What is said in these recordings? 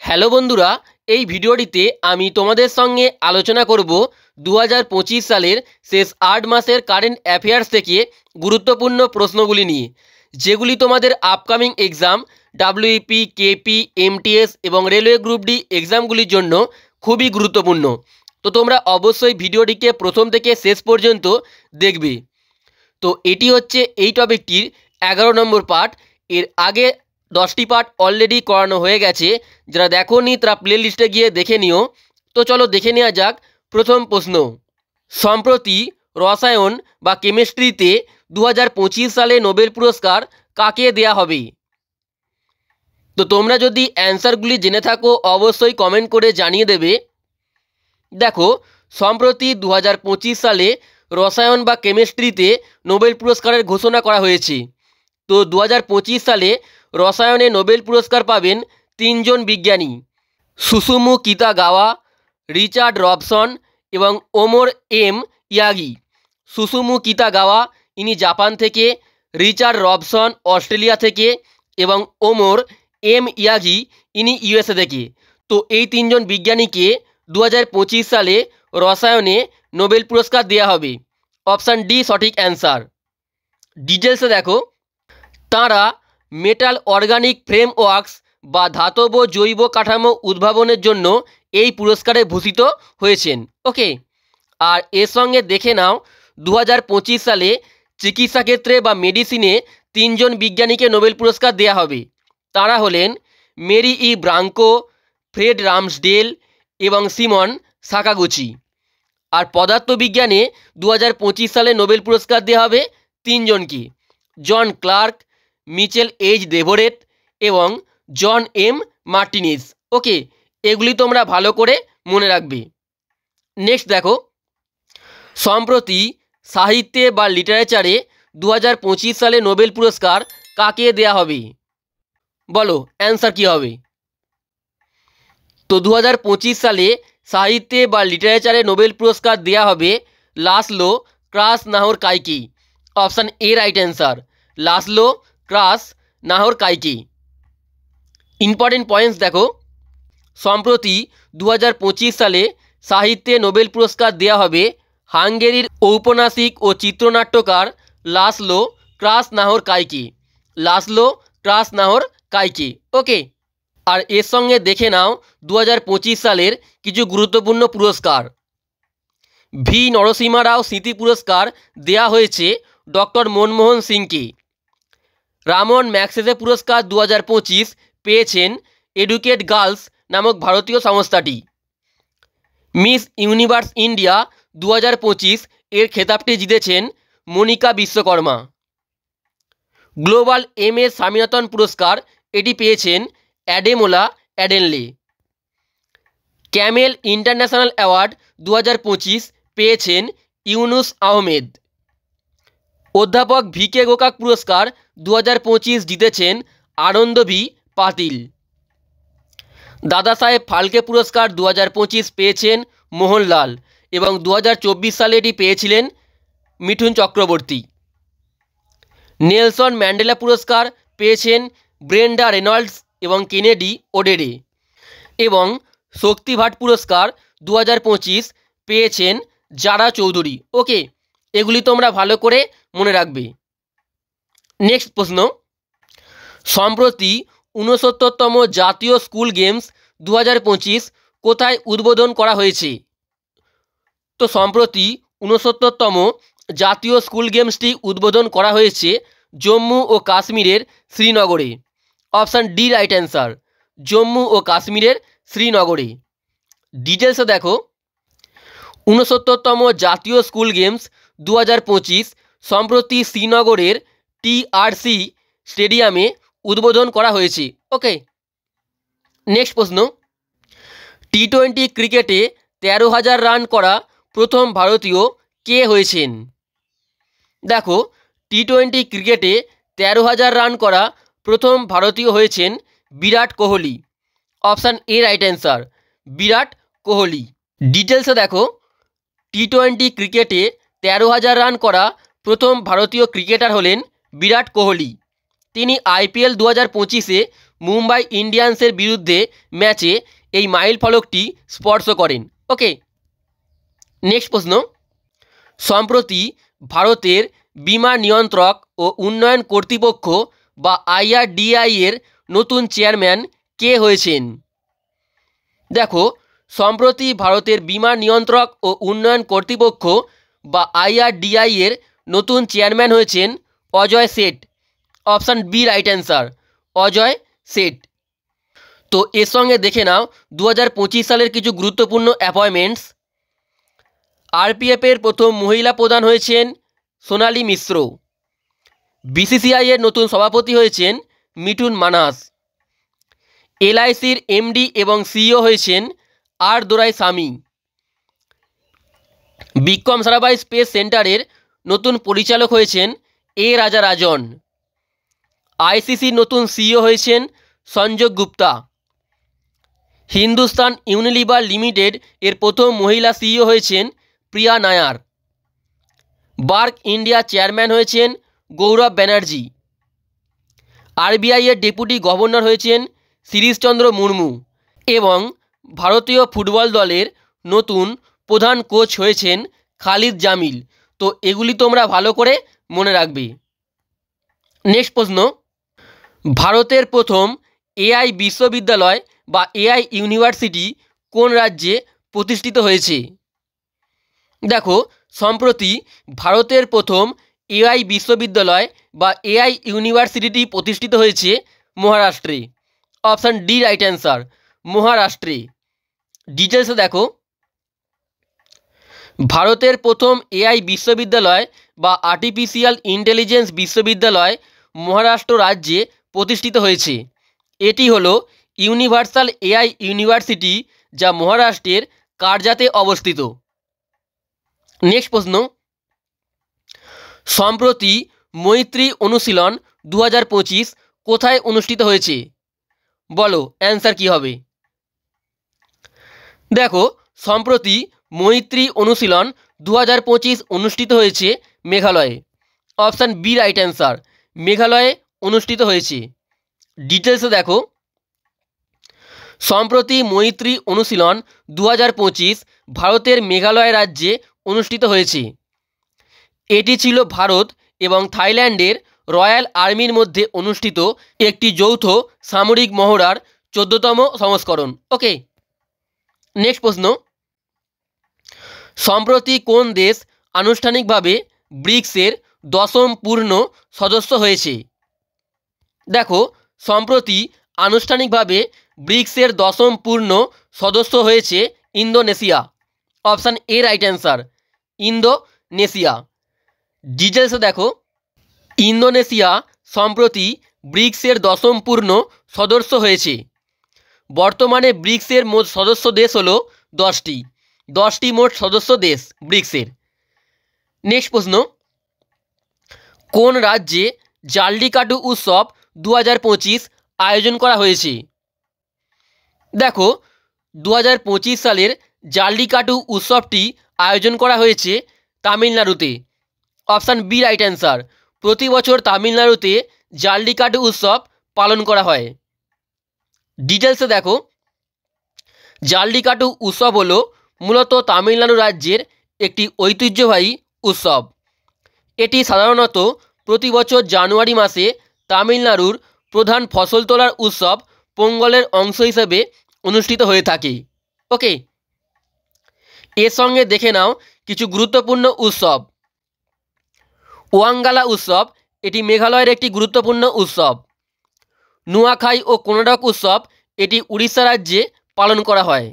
Hello বন্ধুরা, এই ভিডিওটিতে আমি তোমাদের সঙ্গে আলোচনা করব 2025 সালের শেষ 8 মাসের কারেন্ট অ্যাফেয়ার্স থেকে গুরুত্বপূর্ণ প্রশ্নগুলি নিয়ে, যেগুলি তোমাদের upcoming exam WP, KP, MTS এবং রেলওয়ে গ্রুপ ডি এক্সামগুলির জন্য খুবই গুরুত্বপূর্ণ। তো তোমরা অবশ্যই ভিডিওটিকে প্রথম থেকে শেষ পর্যন্ত দেখবে। তো এটি হচ্ছে এই টপিকটির 11 নম্বর পার্ট। এর আগে 10টি পার্ট অলরেডি করানো হয়ে গেছে, যারা দেখোনি তারা প্লে লিস্টে গিয়ে দেখে নিও। তো চলো দেখে নেওয়া যাক প্রথম প্রশ্ন। সম্প্রতি রসায়ন বা কেমিস্ট্রিতে 2025 সালে নোবেল পুরস্কার কাকে দেয়া হবে? তো তোমরা যদি অ্যান্সারগুলি জেনে থাকো অবশ্যই কমেন্ট করে জানিয়ে দেবে। দেখো, সম্প্রতি 2025 সালে রসায়ন বা কেমিস্ট্রিতে নোবেল পুরস্কারের ঘোষণা করা হয়েছে। তো 2025 সালে রসায়নে নোবেল পুরস্কার পাবেন 3 জন বিজ্ঞানী: সুসুমু কিতাগাওয়া, রিচার্ড রবসন এবং ওমর এম ইয়াগি। সুসুমু কিতাগাওয়া ইনি জাপান থেকে, রিচার্ড রবসন অস্ট্রেলিয়া থেকে এবং ওমর এম ইয়াগি ইনি ইউএসএ থেকে। তো এই 3 জন বিজ্ঞানীকে 2025 সালে রসায়নে নোবেল পুরস্কার দেওয়া হবে। অপশান ডি সঠিক অ্যান্সার। ডিটেলসে দেখো, তাঁরা মেটাল অর্গানিক ফ্রেমওয়ার্কস বা ধাতব জৈব কাঠামো উদ্ভাবনের জন্য এই পুরস্কারে ভূষিত হয়েছেন। ওকে, আর এর সঙ্গে দেখে নাও 2025 সালে চিকিৎসা ক্ষেত্রে বা মেডিসিনে 3 জন বিজ্ঞানীকে নোবেল পুরস্কার দেওয়া হবে। তারা হলেন মেরি ই ব্রাঙ্কো, ফ্রেড রামসডেল এবং সিমন সাকাগুচি। আর পদার্থবিজ্ঞানে 2025 সালে নোবেল পুরস্কার দেওয়া হবে 3 জনকে: জন ক্লার্ক, মিচেল এইচ দেভোরেট এবং জন এম মার্টিনিজ। ওকে, এগুলি তোমরা ভালো করে মনে রাখবে। নেক্সট দেখো, সম্প্রতি সাহিত্যে বা লিটারেচারে 2025 সালে নোবেল পুরস্কার কাকে দেয়া হবে? বলো অ্যান্সার কী হবে? তো 2025 সালে সাহিত্যে বা লিটারেচারে নোবেল পুরস্কার দেয়া হবে লাসলো ক্রাসনাহরকাইকে। Option A right answer, Laszlo ক্রাসনাহরকাইকে। ইম্পর্টেন্ট পয়েন্টস দেখো, সম্প্রতি 2025 সালে সাহিত্যে নোবেল পুরস্কার দেয়া হবে হাঙ্গেরির ঔপন্যাসিক ও চিত্রনাট্যকার লাসলো ক্রাসনাহরকাইকে। লাসলো ক্রাসনাহরকাইকে। ওকে, আর এর সঙ্গে দেখে নাও 2025 সালের কিছু গুরুত্বপূর্ণ পুরস্কার। ভি নরসিমা রাও স্মৃতি পুরস্কার দেয়া হয়েছে ডক্টর মনমোহন সিংকে। রামন ম্যাগসেসে পুরস্কার 2025 পেয়েছেন এডুকেট গার্লস নামক ভারতীয় সংস্থাটি। মিস ইউনিভার্স ইন্ডিয়া 2025 এর খেতাবটি জিতেছেন Monika Vishwakarma. Global M S Swaminathan পুরস্কার এটি পেয়েছেন Ademola Adenle. Camel international award 2025 পেয়েছেন ইউনুস আহমেদ। অধ্যাপক ভি কে গোকাক পুরস্কার 2025 জিতেছেন আনন্দ ভি পাতিল। দাদা সাহেব ফালকে পুরস্কার 2025 পেয়েছেন মোহনলাল এবং 2024 সালে এটি পেয়েছিলেন মিঠুন চক্রবর্তী। নেলসন ম্যান্ডেলা পুরস্কার পেয়েছেন ব্রেন্ডা রেনল্ডস এবং কেনেডি ওডেরে। এবং শক্তি ভাট পুরস্কার 2025 পেয়েছেন জারা চৌধুরী। ওকে, এগুলি তোমরা ভালো করে মনে রাখবে। নেক্সট প্রশ্ন, সম্প্রতি 69তম জাতীয় স্কুল গেমস 2025 কোথায় উদ্বোধন করা হয়েছে? তো সম্প্রতি 69তম জাতীয় স্কুল গেমসটি উদ্বোধন করা হয়েছে জম্মু ও কাশ্মীরের শ্রীনগরে। Option D right answer, Jammu ও কাশ্মীরের শ্রীনগরে। ডিটেলসে দেখো, 69তম জাতীয় স্কুল গেমস 2025 সম্প্রতি শ্রীনগরের টিআরসি স্টেডিয়ামে উদ্বোধন করা হয়েছে। ওকে, নেক্সট প্রশ্ন, টি20 ক্রিকেটে 13,000 রান করা প্রথম ভারতীয় কে হয়েছেন? দেখো, টি20 ক্রিকেটে 13,000 রান করা প্রথম ভারতীয় হয়েছেন Virat Kohli. Option A right answer, Virat Kohli. ডিটেলসে দেখো, টি20 ক্রিকেটে 13,000 রান করা প্রথম ভারতীয় ক্রিকেটার হলেন বিরাট কোহলি। তিনি আইপিএল 2025-এ মুম্বাই ইন্ডিয়ান্সের বিরুদ্ধে ম্যাচে এই মাইল ফলকটি স্পর্শ করেন। ওকে, নেক্সট প্রশ্ন, সম্প্রতি ভারতের বীমা নিয়ন্ত্রক ও উন্নয়ন কর্তৃপক্ষ বা IRDAI এর নতুন চেয়ারম্যান কে হয়েছেন? দেখো, সম্প্রতি ভারতের বীমা নিয়ন্ত্রক ও উন্নয়ন কর্তৃপক্ষ বা IRDAI এর নতুন চেয়ারম্যান হয়েছেন Ajay Seth. Option B right answer, Ajay Seth. তো এর সঙ্গে দেখে নাও 2025 সালের কিছু গুরুত্বপূর্ণ অ্যাপয়েন্টমেন্টস। RPF এর প্রথম মহিলা প্রধান হয়েছেন সোনালী মিশ্র। BCCI এর নতুন সভাপতি হয়েছেন মিঠুন মানহাস। LICর MD এবং CEO হয়েছেন আর দোরাইস্বামী। বিক্রম সারাভাই স্পেস সেন্টারের নতুন পরিচালক হয়েছেন A রাজারাজন। ICCর নতুন CEO হয়েছেন সঞ্জয় গুপ্তা। হিন্দুস্তান ইউনিলিভার লিমিটেড এর প্রথম মহিলা CEO হয়েছেন প্রিয়া নায়ার। বার্ক ইন্ডিয়া চেয়ারম্যান হয়েছেন গৌরব ব্যানার্জি। RBI এর ডেপুটি গভর্নর হয়েছেন শিরিশচন্দ্র মুর্মু এবং ভারতীয় ফুটবল দলের নতুন প্রধান কোচ হয়েছেন খালিদ জামিল। তো এগুলি তোমরা ভালো করে মনে রাখবে। নেক্সট প্রশ্ন, ভারতের প্রথম AI বিশ্ববিদ্যালয় বা AI ইউনিভার্সিটি কোন রাজ্যে প্রতিষ্ঠিত হয়েছে? দেখো, সম্প্রতি ভারতের প্রথম AI বিশ্ববিদ্যালয় বা AI ইউনিভার্সিটিটি প্রতিষ্ঠিত হয়েছে মহারাষ্ট্রে। অপশান ডি রাইট অ্যান্সার, মহারাষ্ট্রে। ডিটেলসে দেখো, ভারতের প্রথম AI বিশ্ববিদ্যালয় বা আর্টিফিশিয়াল ইন্টেলিজেন্স বিশ্ববিদ্যালয় মহারাষ্ট্র রাজ্যে প্রতিষ্ঠিত হয়েছে। এটি হলো ইউনিভার্সাল AI ইউনিভার্সিটি, যা মহারাষ্ট্রের কারজাতে অবস্থিত। নেক্সট প্রশ্ন, সম্প্রতি মৈত্রী অনুশীলন 2025 কোথায় অনুষ্ঠিত হয়েছে? বলো অ্যান্সার কি হবে? দেখো, সম্প্রতি মৈত্রী অনুশীলন 2025 অনুষ্ঠিত হয়েছে মেঘালয়ে। অপশান বি রাইট অ্যান্সার, মেঘালয়ে অনুষ্ঠিত হয়েছে। ডিটেলসে দেখো, সম্প্রতি মৈত্রী অনুশীলন 2025 ভারতের মেঘালয় রাজ্যে অনুষ্ঠিত হয়েছে। এটি ছিল ভারত এবং থাইল্যান্ডের রয়্যাল আর্মির মধ্যে অনুষ্ঠিত একটি যৌথ সামরিক মহড়ার 14তম সংস্করণ। ওকে, নেক্সট প্রশ্ন, সম্প্রতি কোন দেশ আনুষ্ঠানিকভাবে ব্রিক্সের 10ম পূর্ণ সদস্য হয়েছে? দেখো, সম্প্রতি আনুষ্ঠানিকভাবে ব্রিক্সের 10ম পূর্ণ সদস্য হয়েছে Indonesia. Option A right answer, Indonesia. ডিটেলসে দেখো, ইন্দোনেশিয়া সম্প্রতি ব্রিক্সের 10ম পূর্ণ সদস্য হয়েছে। বর্তমানে ব্রিক্সের মোট সদস্য দেশ হলো 10টি মোট সদস্য দেশ ব্রিক্সের। নেক্সট প্রশ্ন, কোন রাজ্যে জাল্লিকাট্টু উৎসব 2025 আয়োজন করা হয়েছে? দেখো, 2025 সালের জাল্লিকাট্টু উৎসবটি আয়োজন করা হয়েছে তামিলনাড়ুতে। অপশান বি রাইট অ্যান্সার, প্রতি বছর তামিলনাড়ুতে জাল্লিকাট্টু উৎসব পালন করা হয়। ডিটেলসে দেখো, জাল্লিকাট্টু উৎসব হলো মূলত তামিলনাড়ু রাজ্যের একটি ঐতিহ্যবাহী উৎসব। এটি সাধারণত প্রতি বছর জানুয়ারি মাসে তামিলনাড়ুর প্রধান ফসল তোলার উৎসব পোঙ্গলের অংশ হিসেবে অনুষ্ঠিত হয়ে থাকে। ওকে, এর সঙ্গে দেখে নাও কিছু গুরুত্বপূর্ণ উৎসব। ওয়াঙ্গালা উৎসব, এটি মেঘালয়ের একটি গুরুত্বপূর্ণ উৎসব। নুয়াখাই ও কোনাডক উৎসব, এটি উড়িষ্যা রাজ্যে পালন করা হয়।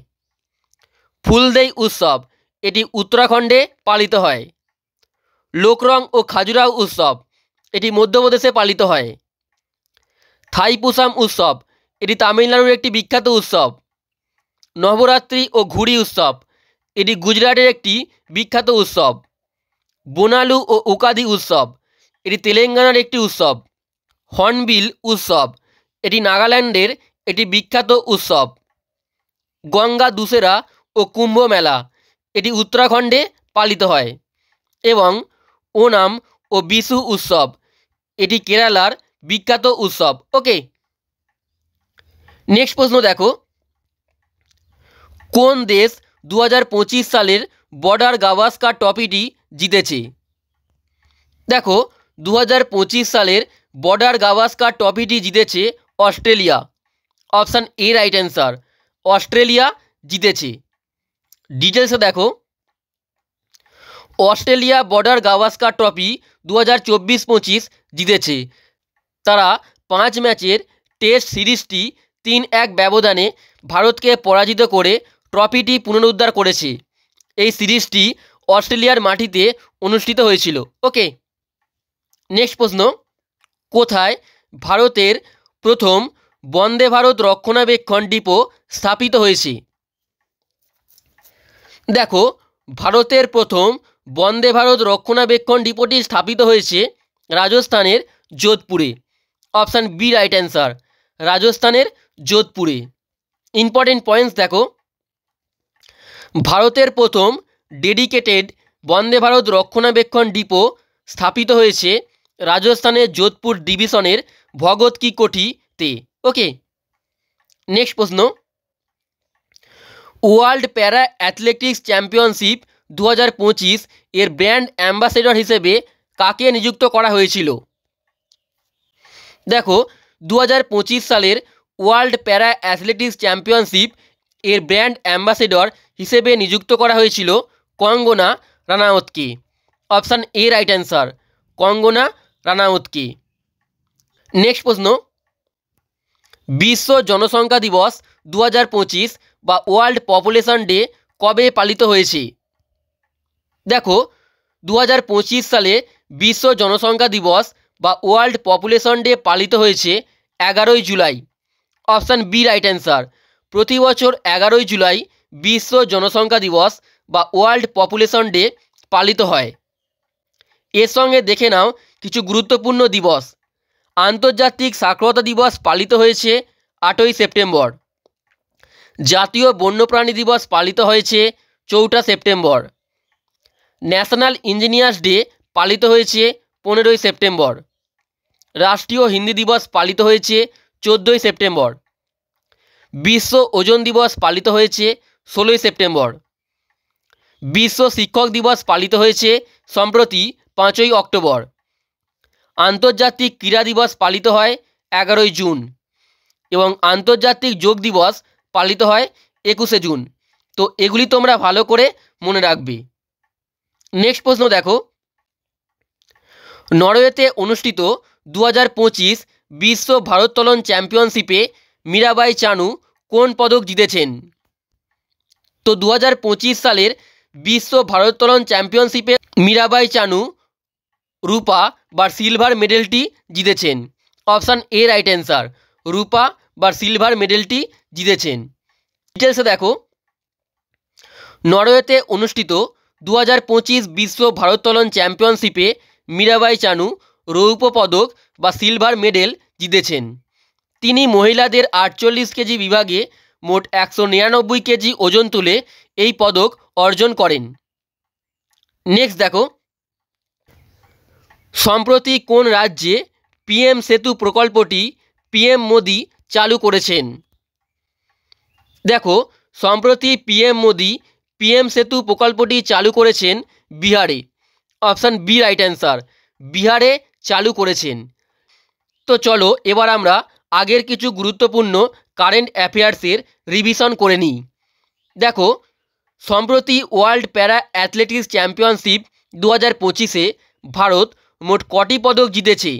ফুলদেই উৎসব, এটি উত্তরাখণ্ডে পালিত হয়। লোকরং ও খাজুরাও উৎসব, এটি মধ্যপ্রদেশে পালিত হয়। থাইপুসাম উৎসব, এটি তামিলনাড়ুর একটি বিখ্যাত উৎসব। নবরাত্রি ও ঘুড়ি উৎসব, এটি গুজরাটের একটি বিখ্যাত উৎসব। বোনালু ও উকাদি উৎসব, এটি তেলেঙ্গানার একটি উৎসব। হর্নবিল উৎসব, এটি নাগাল্যান্ডের একটি বিখ্যাত উৎসব। গঙ্গা দুসেরা ও কুম্ভ মেলা, এটি উত্তরাখণ্ডে পালিত হয়। এবং ওনাম ও বিশু উৎসব, এটি কেরালার বিখ্যাত উৎসব। ওকে, নেক্সট প্রশ্ন দেখো, কোন দেশ 2025 সালের বর্ডার গাভাস্কার ট্রফিটি জিতেছে? দেখো, 2025 সালের বর্ডার গাভাস্কার ট্রফিটি জিতেছে Australia. Option A right answer, Australia জিতেছে। ডিটেলসে দেখো, অস্ট্রেলিয়া বর্ডার গাভাস্কার ট্রফি 2024-25 জিতেছে। তারা 5 ম্যাচের টেস্ট সিরিজটি 3-1 ব্যবধানে ভারতকে পরাজিত করে ট্রফিটি পুনরুদ্ধার করেছে। এই সিরিজটি অস্ট্রেলিয়ার মাটিতে অনুষ্ঠিত হয়েছিল। ওকে, নেক্সট প্রশ্ন, কোথায় ভারতের প্রথম বন্দে ভারত রক্ষণাবেক্ষণ ডিপো স্থাপিত হয়েছে? দেখো, ভারতের প্রথম বন্দে ভারত রক্ষণাবেক্ষণ ডিপোটি স্থাপিত হয়েছে রাজস্থানের যোধপুরে। অপশান বি রাইট অ্যান্সার, রাজস্থানের যোধপুরে। ইম্পর্টেন্ট পয়েন্টস দেখো, ভারতের প্রথম ডেডিকেটেড বন্দে ভারত রক্ষণাবেক্ষণ ডিপো স্থাপিত হয়েছে রাজস্থানের যোধপুর ডিভিশনের ভগৎ কি কোঠিতে। ওকে, নেক্সট প্রশ্ন, ওয়ার্ল্ড প্যারা অ্যাথলেটিক্স চ্যাম্পিয়নশিপ 2025 এর ব্র্যান্ড অ্যাম্বাসেডর হিসেবে কাকে নিযুক্ত করা হয়েছিল? দেখো, 2025 সালের ওয়ার্ল্ড প্যারা অ্যাথলেটিক্স চ্যাম্পিয়নশিপ এর ব্র্যান্ড অ্যাম্বাসেডর হিসেবে নিযুক্ত করা হয়েছিল কঙ্গনা রানাউতকে। Option A right answer, Kangana রানাউতকে। নেক্সট প্রশ্ন, বিশ্ব জনসংখ্যা দিবস 2025 বা ওয়ার্ল্ড পপুলেশন ডে কবে পালিত হয়েছে? দেখো, 2025 সালে বিশ্ব জনসংখ্যা দিবস বা ওয়ার্ল্ড পপুলেশন ডে পালিত হয়েছে 11ই July. Option B right answer, প্রতি বছর 11ই জুলাই বিশ্ব জনসংখ্যা দিবস বা ওয়ার্ল্ড পপুলেশন ডে পালিত হয়। এর সঙ্গে দেখে নাও কিছু গুরুত্বপূর্ণ দিবস। আন্তর্জাতিক সাক্ষরতা দিবস পালিত হয়েছে 8ই সেপ্টেম্বর। জাতীয় বন্যপ্রাণী দিবস পালিত হয়েছে 4ঠা সেপ্টেম্বর। ন্যাশনাল ইঞ্জিনিয়ার্স ডে পালিত হয়েছে 15ই সেপ্টেম্বর। রাষ্ট্রীয় হিন্দি দিবস পালিত হয়েছে 14ই সেপ্টেম্বর। বিশ্ব ওজন দিবস পালিত হয়েছে 16ই সেপ্টেম্বর। বিশ্ব শিক্ষক দিবস পালিত হয়েছে সম্প্রতি 5ই অক্টোবর। আন্তর্জাতিক ক্রীড়া দিবস পালিত হয় 11ই জুন এবং আন্তর্জাতিক যোগ দিবস পালিত হয় 21শে জুন। তো এগুলি তোমরা ভালো করে মনে রাখবে। নেক্সট প্রশ্ন দেখো, নরওয়েতে অনুষ্ঠিত 2025 বিশ্ব ভারোত্তোলন চ্যাম্পিয়নশিপে মীরাবাই চানু কোন পদক জিতেছেন? তো 2025 সালের বিশ্ব ভারোত্তোলন চ্যাম্পিয়নশিপে মীরাবাই চানু রূপা বা সিলভার মেডেলটি জিতেছেন। অপশান এ রাইট অ্যান্সার, রূপা বা সিলভার মেডেলটি জিতেছেন। ডিটেলসে দেখো, নরওয়েতে অনুষ্ঠিত 2025 বিশ্ব ভারোত্তোলন চ্যাম্পিয়নশিপে মীরাবাই চানু রৌপ্য পদক বা সিলভার মেডেল জিতেছেন। তিনি মহিলাদের 48 কেজি বিভাগে মোট 199 কেজি ওজন তুলে এই পদক অর্জন করেন। নেক্সট দেখো, সম্প্রতি কোন রাজ্যে পিএম সেতু প্রকল্পটি পিএম মোদি চালু করেছেন? দেখো, সম্প্রতি পিএম মোদি পিএম সেতু প্রকল্পটি চালু করেছেন বিহারে। অপশান বি রাইট অ্যান্সার, বিহারে চালু করেছেন। তো চলো এবার আমরা আগের কিছু গুরুত্বপূর্ণ কারেন্ট অ্যাফেয়ার্সের রিভিশন করে নিই। দেখো, সম্প্রতি world para athletics championship 2025-এ Bharat মোট কটি পদক জিতেছে?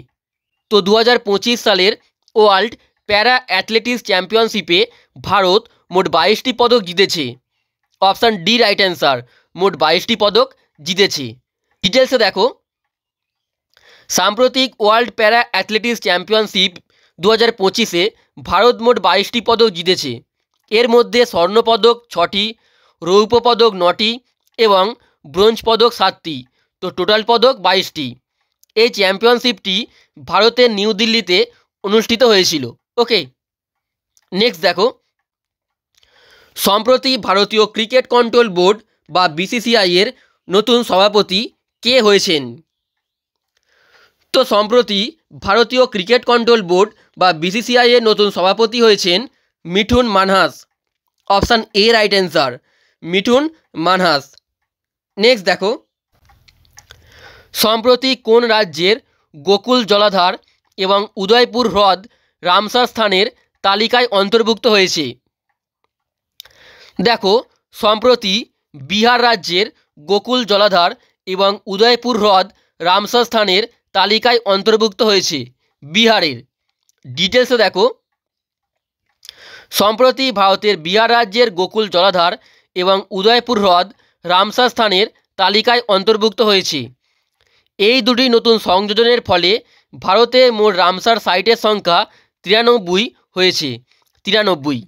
তো 2025 সালের ওয়ার্ল্ড প্যারা অ্যাথলেটিক্স চ্যাম্পিয়নশিপে ভারত মোট 22টি পদক জিতেছে। অপশান ডি রাইট অ্যান্সার, মোট 22টি পদক জিতেছে। ডিটেলসে দেখো, সাম্প্রতিক world para athletics championship 2025-এ Bharat মোট 22টি পদক জিতেছে। এর মধ্যে স্বর্ণপদক 6টি, রৌপ্য পদক 9টি এবং ব্রোঞ্জ পদক 7টি। তো টোটাল পদক 22টি। এই চ্যাম্পিয়নশিপটি ভারতের নিউ দিল্লিতে অনুষ্ঠিত হয়েছিল। ওকে, নেক্সট দেখো, সম্প্রতি ভারতীয় ক্রিকেট কন্ট্রোল বোর্ড বা বিসিসিআই এর নতুন সভাপতি কে হয়েছেন? তো সম্প্রতি ভারতীয় ক্রিকেট কন্ট্রোল বোর্ড বা বিসিসিআই এর নতুন সভাপতি হয়েছেন Mithun Manhas. Option A right answer, Mithun Manhas. Next দেখো, সম্প্রতি কোন রাজ্যের গোকুল জলাধার এবং উদয়পুর হ্রদ রামসার স্থানের তালিকায় অন্তর্ভুক্ত হয়েছে? দেখো, সম্প্রতি বিহার রাজ্যের গোকুল জলাধার এবং উদয়পুর হ্রদ রামসার স্থানের তালিকায় অন্তর্ভুক্ত হয়েছে বিহারের। ডিটেলসে দেখো, সম্প্রতি ভারতের বিহার রাজ্যের গোকুল জলাধার এবং উদয়পুর হ্রদ রামসার স্থানের তালিকায় অন্তর্ভুক্ত হয়েছে। এই দুটি নতুন সংযোজনের ফলে ভারতে মোট রামসার সাইটের সংখ্যা 93 হয়েছে, 93।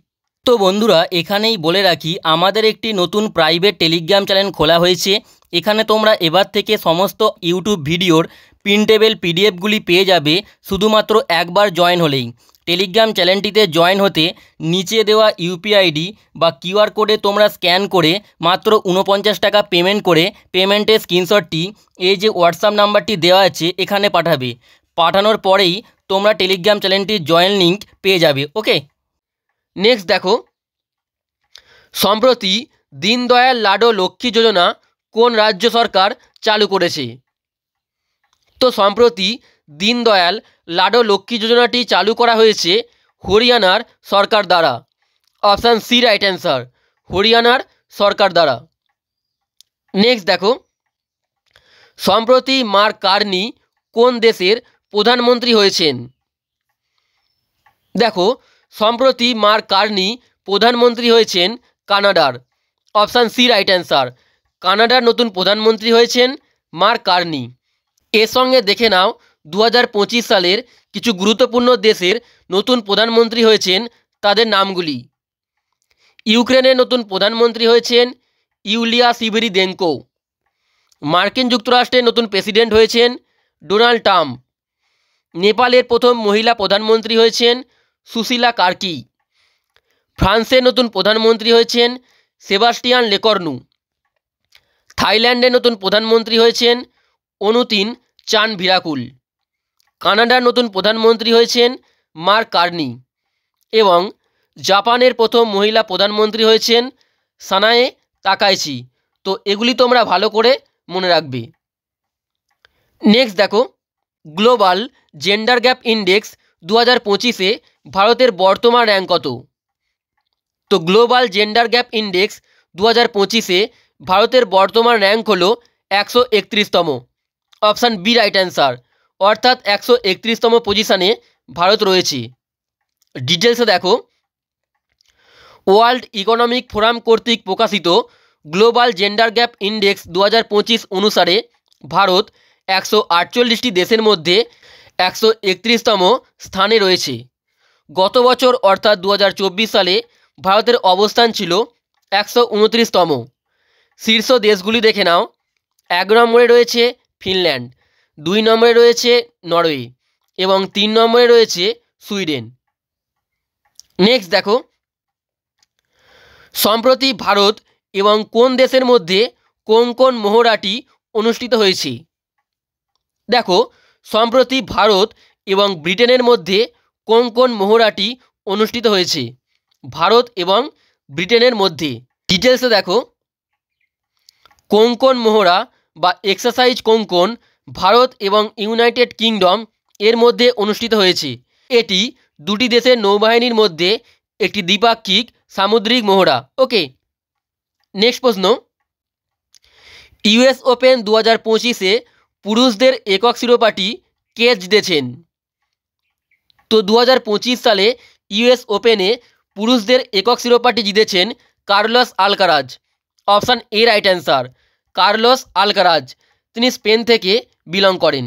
তো বন্ধুরা, এখানেই বলে রাখি, আমাদের একটি নতুন প্রাইভেট টেলিগ্রাম চ্যানেল খোলা হয়েছে। এখানে তোমরা এবার থেকে সমস্ত ইউটিউব ভিডিওর প্রিন্টেবল পিডিএফগুলি পেয়ে যাবে শুধুমাত্র একবার জয়েন হলেই। টেলিগ্রাম চ্যানেলটিতে জয়েন হতে নিচে দেওয়া ইউপিআই আইডি বা কিউআর কোডে তোমরা স্ক্যান করে মাত্র 49 টাকা পেমেন্ট করে পেমেন্টের স্ক্রিনশটটি এই যে হোয়াটসঅ্যাপ নাম্বারটি দেওয়া আছে এখানে পাঠাবে। পাঠানোর পরেই তোমরা টেলিগ্রাম চ্যানেলটির জয়েন লিঙ্ক পেয়ে যাবে। ওকে, নেক্সট দেখো, সম্প্রতি দীনদয়াল লাডো লক্ষ্মী যোজনা কোন রাজ্য সরকার চালু করেছে? তো সম্প্রতি দীনদয়াল লাডো লক্ষ্মী যোজনাটি চালু করা হয়েছে হরিয়ানার সরকার দ্বারা। অপশান সি রাইট অ্যান্সার, হরিয়ানার সরকার দ্বারা। নেক্সট দেখো, সম্প্রতি মার্ক কার্নি কোন দেশের প্রধানমন্ত্রী হয়েছেন? দেখো, সম্প্রতি মার্ক কার্নি প্রধানমন্ত্রী হয়েছেন কানাডার। অপশান সি রাইট অ্যান্সার, কানাডার নতুন প্রধানমন্ত্রী হয়েছেন মার্ক কার্নি। এর সঙ্গে দেখে নাও 2025 সালের কিছু গুরুত্বপূর্ণ দেশের নতুন প্রধানমন্ত্রী হয়েছেন তাদের নামগুলি। ইউক্রেনের নতুন প্রধানমন্ত্রী হয়েছেন ইউলিয়া সিভেরিদেনকো। মার্কিন যুক্তরাষ্ট্রের নতুন প্রেসিডেন্ট হয়েছেন ডোনাল্ড ট্রাম্প। নেপালের প্রথম মহিলা প্রধানমন্ত্রী হয়েছেন সুশীলা কার্কি। ফ্রান্সের নতুন প্রধানমন্ত্রী হয়েছেন সেবাস্টিয়ান লেকর্নু। থাইল্যান্ডের নতুন প্রধানমন্ত্রী হয়েছেন অনুতিন চান ভিরাকুল। কানাডার নতুন প্রধানমন্ত্রী হয়েছেন মার্ক কার্নি এবং জাপানের প্রথম মহিলা প্রধানমন্ত্রী হয়েছেন সানায়ে তাকাইচি। তো এগুলি তোমরা ভালো করে মনে রাখবে। নেক্সট দেখো, গ্লোবাল জেন্ডার গ্যাপ ইন্ডেক্স 2025-এ ভারতের বর্তমান র্যাঙ্ক কত? তো গ্লোবাল জেন্ডার গ্যাপ ইন্ডেক্স 2025-এ ভারতের বর্তমান র্যাঙ্ক হলো 131তম। অপশান বি রাইট অ্যান্সার, অর্থাৎ 131তম পজিশানে ভারত রয়েছে। ডিটেলসে দেখো, ওয়ার্ল্ড ইকোনমিক ফোরাম কর্তৃক প্রকাশিত গ্লোবাল জেন্ডার গ্যাপ ইন্ডেক্স 2025 অনুসারে ভারত 148টি দেশের মধ্যে 131তম স্থানে রয়েছে। গত বছর অর্থাৎ 2024 সালে ভারতের অবস্থান ছিল 129তম। শীর্ষ দেশগুলি দেখে নাও, 1 নম্বরে রয়েছে ফিনল্যান্ড, 2 নম্বরে রয়েছে নরওয়ে এবং 3 নম্বরে রয়েছে সুইডেন। নেক্সট দেখো, সম্প্রতি ভারত এবং কোন দেশের মধ্যে কোঙ্কণ মহড়াটি অনুষ্ঠিত হয়েছে? দেখো, সম্প্রতি ভারত এবং ব্রিটেনের মধ্যে কোঙ্কণ মহড়াটি অনুষ্ঠিত হয়েছে ভারত এবং ব্রিটেনের মধ্যে। ডিটেলসে দেখো, কোঙ্কণ মহড়া বা এক্সারসাইজ কোঙ্কণ ভারত এবং ইউনাইটেড কিংডম এর মধ্যে অনুষ্ঠিত হয়েছে। এটি দুটি দেশের নৌবাহিনীর মধ্যে একটি দ্বিপাক্ষিক সামুদ্রিক মহড়া। ওকে, নেক্সট প্রশ্ন, ইউএস ওপেন 2025-এ পুরুষদের একক শিরোপাটি কে জিতেছেন? তো 2025 সালে ইউএস ওপেনে পুরুষদের একক শিরোপাটি জিতেছেন Carlos Alcaraz. Option A right answer, Carlos Alcaraz. তিনি স্পেন থেকে বিলং করেন।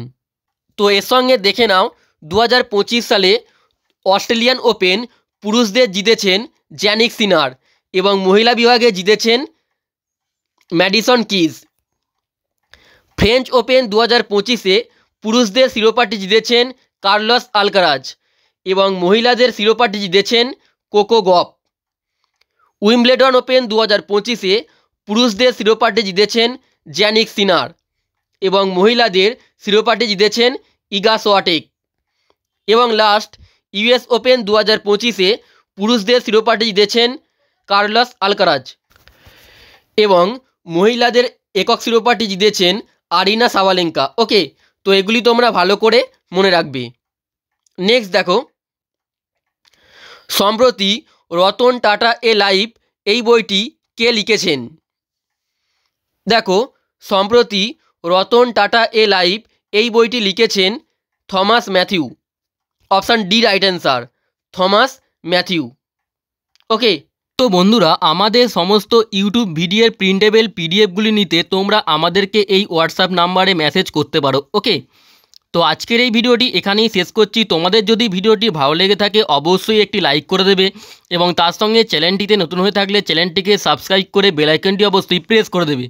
তো এর সঙ্গে দেখে নাও 2025 সালে অস্ট্রেলিয়ান ওপেন পুরুষদের জিতেছেন জ্যানিক সিনার এবং মহিলা বিভাগে জিতেছেন ম্যাডিসন কিজ। ফ্রেঞ্চ ওপেন 2025-এ পুরুষদের শিরোপাটি জিতেছেন কার্লোস আলকারাজ এবং মহিলাদের শিরোপাটি জিতেছেন কোকো গফ। উইম্বলেডন ওপেন 2025-এ পুরুষদের শিরোপাটি জিতেছেন জ্যানিক সিনার এবং মহিলাদের শিরোপাটি জিতেছেন ইগা সোয়াটেক। এবং লাস্ট, ইউএস ওপেন 2025-এ পুরুষদের শিরোপাটি জিতেছেন কার্লোস আলকারাজ এবং মহিলাদের একক শিরোপাটি জিতেছেন আরিনা সাবালেঙ্কা। ওকে, তো এগুলি তোমরা ভালো করে মনে রাখবে। নেক্সট দেখো, সম্প্রতি রতন টাটা এ লাইফ এই বইটি কে লিখেছেন? দেখো, সম্প্রতি রতন টাটা এ লাইফ এই বইটি লিখেছেন Thomas Matthew. Option D right answer, Thomas Matthew. Okay, তো বন্ধুরা, আমাদের সমস্ত ইউটিউব ভিডিওর প্রিন্টেবল পিডিএফগুলি নিতে তোমরা আমাদেরকে এই হোয়াটসঅ্যাপ নাম্বারে মেসেজ করতে পারো। ওকে, তো আজকের এই ভিডিওটি এখানেই শেষ করছি। তোমাদের যদি ভিডিওটি ভালো লেগে থাকে অবশ্যই একটি লাইক করে দেবে এবং তার সঙ্গে চ্যানেলটিতে নতুন হয়ে থাকলে চ্যানেলটিকে সাবস্ক্রাইব করে বেল আইকনটি অবশ্যই প্রেস করে দেবে।